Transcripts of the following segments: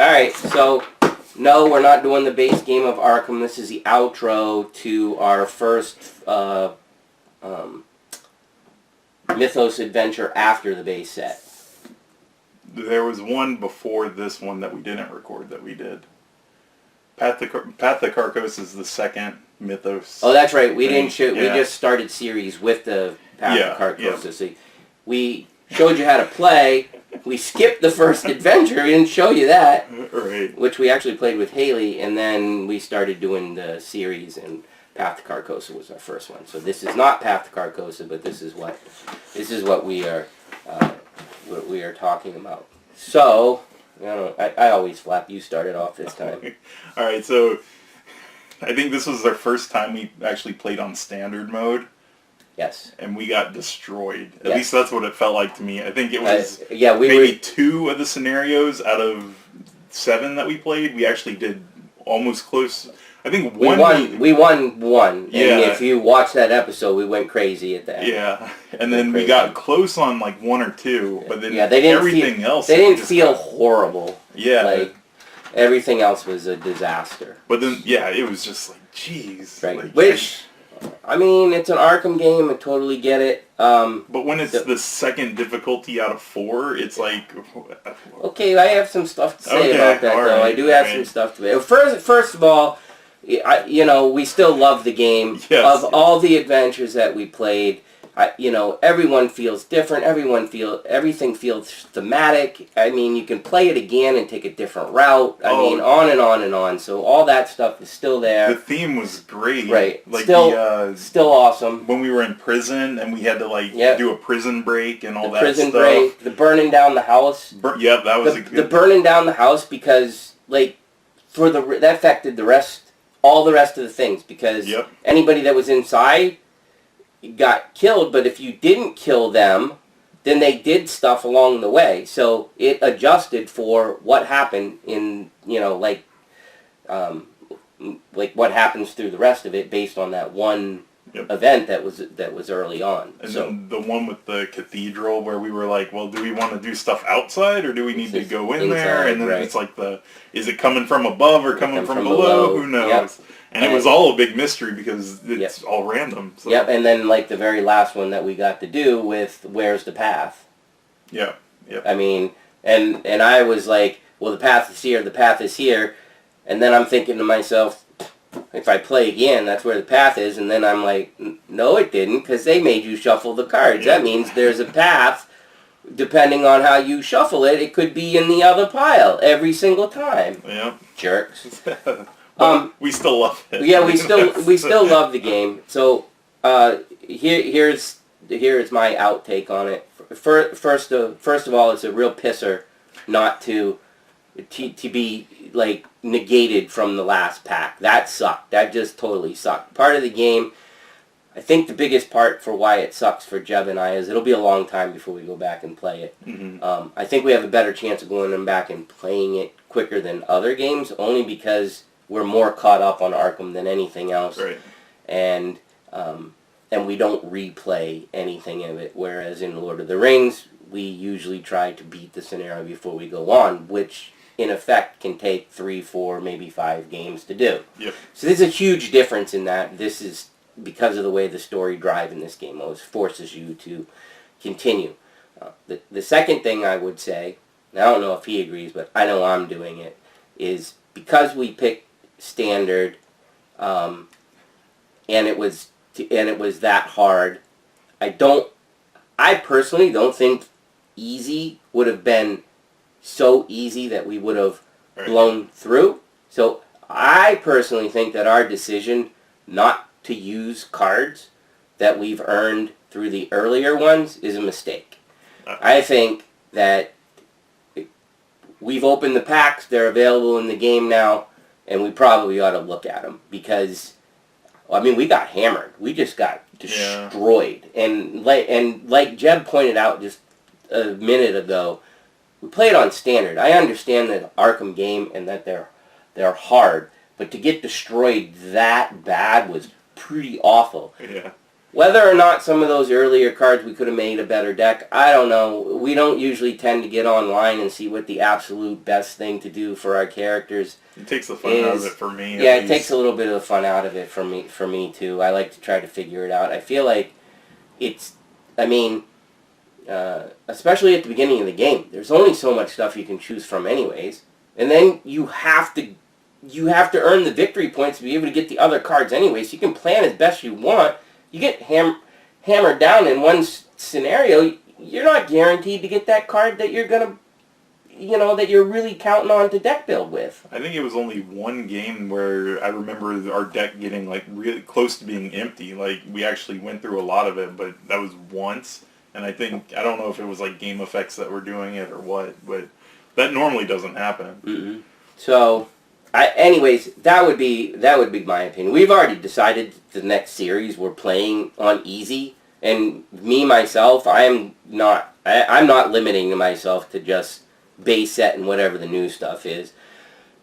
Alright, so, no, we're not doing the base game of Arkham. This is the outro to our first Mythos adventure after the base set. There was one before this one that we didn't record that we did. Path to Carcosa is the second Mythos. Oh, that's right. We didn't show. Yeah. We just started series with the Path to Carcosa. Yeah. So we showed you how to play. We skipped the first adventure. We didn't show you that. Right. Which we actually played with Haley, and then we started doing the series, and Path to Carcosa was our first one. So this is not Path to Carcosa, but this is what we are talking about. So, I always flap. You started off this time. All right, so I think this was our first time we actually played on standard mode. Yes. And we got destroyed. At least that's what it felt like to me. I think it was maybe 2 of the scenarios out of 7 that we played. We actually did almost close. I think we won one. Yeah. And if you watch that episode, we went crazy at that. Yeah. And then we got close on like 1 or 2, but then everything else. They didn't feel horrible. Yeah. Like everything else was a disaster. But then it was just like, jeez. Right. Like, Which, I mean, it's an Arkham game. I totally get it. But when it's the second difficulty out of 4, it's like... Okay, I have some stuff to say about that, though. Right, I do have some stuff to say. First of all, we still love the game. Yes, all the adventures that we played, everyone feels different. Everything feels thematic. I mean, you can play it again and take a different route. I mean, on and on and on. So all that stuff is still there. The theme was great. Right. Like still awesome. When we were in prison and we had to do a prison break and all that stuff. The prison break, the burning down the house. That was the burning down the house because that affected all the rest of the things because anybody that was inside got killed, but if you didn't kill them, then they did stuff along the way. So it adjusted for what happened in, like what happens through the rest of it based on that one event that was early on. And then the one with the cathedral where we were like, well, do we want to do stuff outside or do we need to go in there? And then it's like is it coming from above or coming from below? Who knows? Yep. And it was all a big mystery because it's all random. So. Yep, and then like the very last one that we got to do with Where's the Path? Yeah. Yep. I mean, and I was like, well, the path is here, the path is here. And then I'm thinking to myself, if I play again, that's where the path is. And then I'm like, no, it didn't, because they made you shuffle the cards. That means there's a path. Depending on how you shuffle it, it could be in the other pile every single time. Yeah. Jerks. We still love it. Yeah, we still love the game. So here's my outtake on it. First of all, it's a real pisser not to be like negated from the last pack. That sucked. That just totally sucked. Part of the game. I think the biggest part for why it sucks for Jeb and I is it'll be a long time before we go back and play it. Mm-hmm. I think we have a better chance of going back and playing it quicker than other games, only because we're more caught up on Arkham than anything else. Right. And we don't replay anything of it, whereas in Lord of the Rings, we usually try to beat the scenario before we go on, which in effect can take 3, 4, maybe 5 games to do. Yep. So there's a huge difference in that. This is because of the way the story drive in this game always forces you to continue. The second thing I would say, and I don't know if he agrees, but I know I'm doing it, is because we picked standard, and it was that hard. I personally don't think easy would have been so easy that we would have blown through. So I personally think that our decision not to use cards that we've earned through the earlier ones is a mistake. I think that we've opened the packs, they're available in the game now, and we probably ought to look at them because, I mean, we got hammered. We just got destroyed. Yeah. And like Jeb pointed out just a minute ago, we played on standard. I understand that Arkham game and that they're hard, but to get destroyed that bad was pretty awful. Yeah. Whether or not some of those earlier cards we could have made a better deck, I don't know. We don't usually tend to get online and see what the absolute best thing to do for our characters is. It takes the fun out of it for me. Yeah, it takes a little bit of the fun out of it for me too. I like to try to figure it out. I feel like it's, I mean, especially at the beginning of the game, there's only so much stuff you can choose from anyways. And then you have to earn the victory points to be able to get the other cards anyway, so you can plan as best you want. You get hammered down in one scenario, you're not guaranteed to get that card that you're going to, that you're really counting on to deck build with. I think it was only one game where I remember our deck getting like really close to being empty. Like we actually went through a lot of it, but that was once. And I don't know if it was like game effects that were doing it or what, but that normally doesn't happen. Mm-hmm. So, anyways, that would be my opinion. We've already decided the next series we're playing on easy, and myself, I'm not limiting myself to just base set and whatever the new stuff is.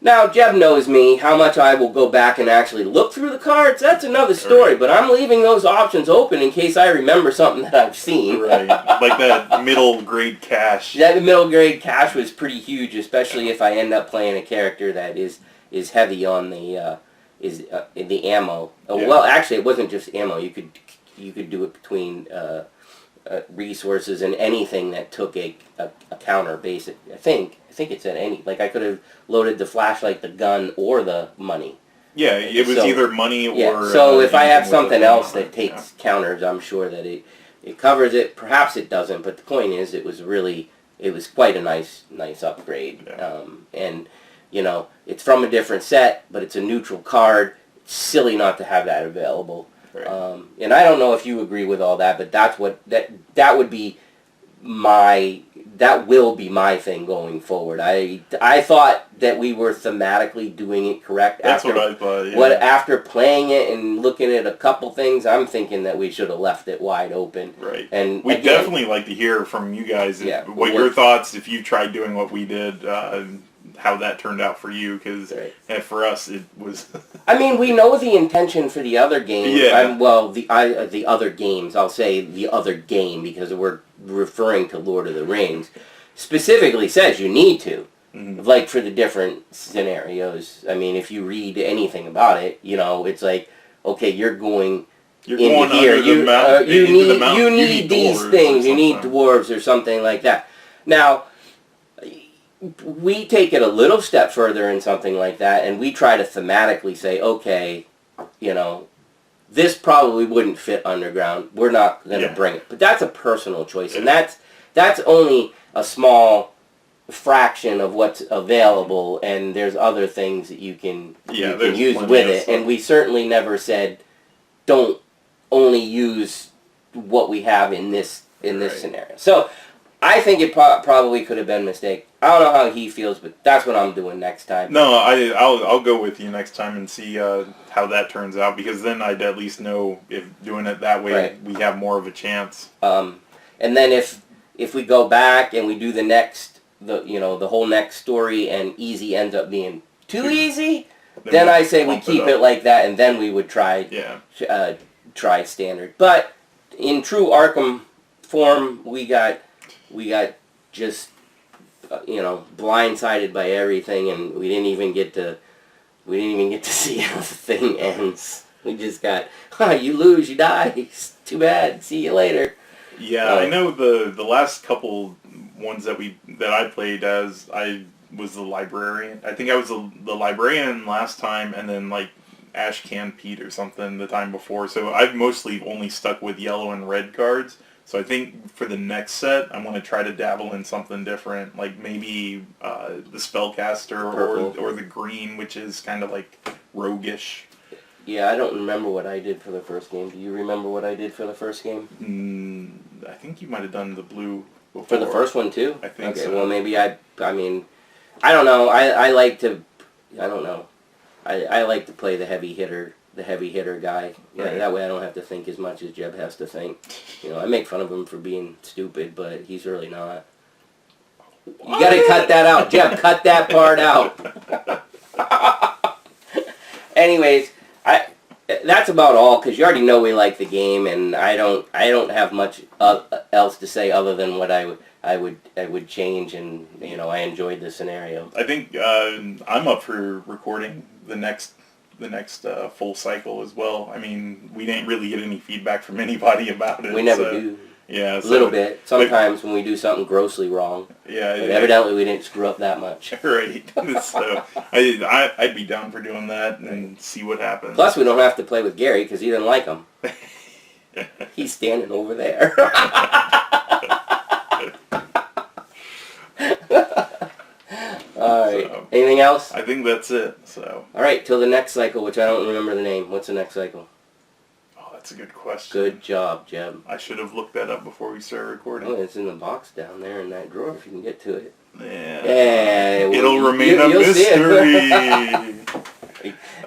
Now, Jeb knows me, how much I will go back and actually look through the cards, that's another story, but I'm leaving those options open in case I remember something that I've seen. Right, like that middle grade cache. That middle grade cache was pretty huge, especially if I end up playing a character that is heavy on the ammo. Yeah. Well, actually, it wasn't just ammo. You could do it between resources and anything that took a counter basic. I think it said any. Like I could have loaded the flashlight, the gun, or the money. Yeah, it was either money or... Yeah. So if I have something else that takes counters, I'm sure that it covers it. Perhaps it doesn't, but the point is it was quite a nice upgrade. Yeah. And, it's from a different set, but it's a neutral card. It's silly not to have that available. Right. And I don't know if you agree with all that, but that will be my thing going forward. I thought that we were thematically doing it correct. That's what I thought, yeah. After playing it and looking at a couple things, I'm thinking that we should have left it wide open. Right. And we'd definitely like to hear from you guys what your thoughts, if you tried doing what we did, how that turned out for you, because for us it was... I mean, we know the intention for the other game. Yeah. The other games, I'll say the other game because we're referring to Lord of the Rings, specifically says you need to. Mm-hmm. Like for the different scenarios. I mean, if you read anything about it, it's like, okay, you're going into here. You need these things. You need dwarves or something like that. Now, we take it a little step further in something like that, and we try to thematically say, okay, this probably wouldn't fit underground. We're not going to bring it. But that's a personal choice, and that's only a small fraction of what's available, and there's other things that you can use with it. And we certainly never said don't only use what we have in this scenario. So I think it probably could have been a mistake. I don't know how he feels, but that's what I'm doing next time. No, I'll go with you next time and see how that turns out, because then I'd at least know if doing it that way we have more of a chance. And then if we go back and we do the whole next story and easy ends up being too easy, then I say we keep it like that, and then we would try standard. But in true Arkham form, we got just blindsided by everything, and we didn't even get to see how the thing ends. We just got, you lose, you die. It's too bad. See you later. Yeah, I know the last couple ones that I played as, I was the librarian. I think I was the librarian last time, and then like Ash Can Pete or something the time before. So I've mostly only stuck with yellow and red cards. So I think for the next set, I'm going to try to dabble in something different, like maybe the spellcaster or the green, which is kind of like roguish. Yeah, I don't remember what I did for the first game. Do you remember what I did for the first game? I think you might have done the blue before. For the first one too? I think so. Okay, well maybe I mean, I don't know. I like to play the heavy hitter guy. Yeah, right. That way I don't have to think as much as Jeb has to think. I make fun of him for being stupid, but he's really not. You gotta cut that out, Jeb. Cut that part out. Anyways, that's about all, because you already know we like the game, and I don't have much else to say other than what I would change, and I enjoyed the scenario. I think I'm up for recording the next full cycle as well. I mean, we didn't really get any feedback from anybody about it. We never do. Yeah, A little bit. Sometimes when we do something grossly wrong. Yeah. But evidently we didn't screw up that much. Right. So I'd be down for doing that and see what happens. Plus, we don't have to play with Gary because he didn't like him. He's standing over there. All right. So, anything else? I think that's it. So. All right. Till the next cycle, which I don't remember the name. What's the next cycle? That's a good question. Good job, Jeb. I should have looked that up before we started recording. Oh, it's in the box down there in that drawer if you can get to it. Yeah. Yeah. It'll remain a mystery.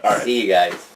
All right. See you guys.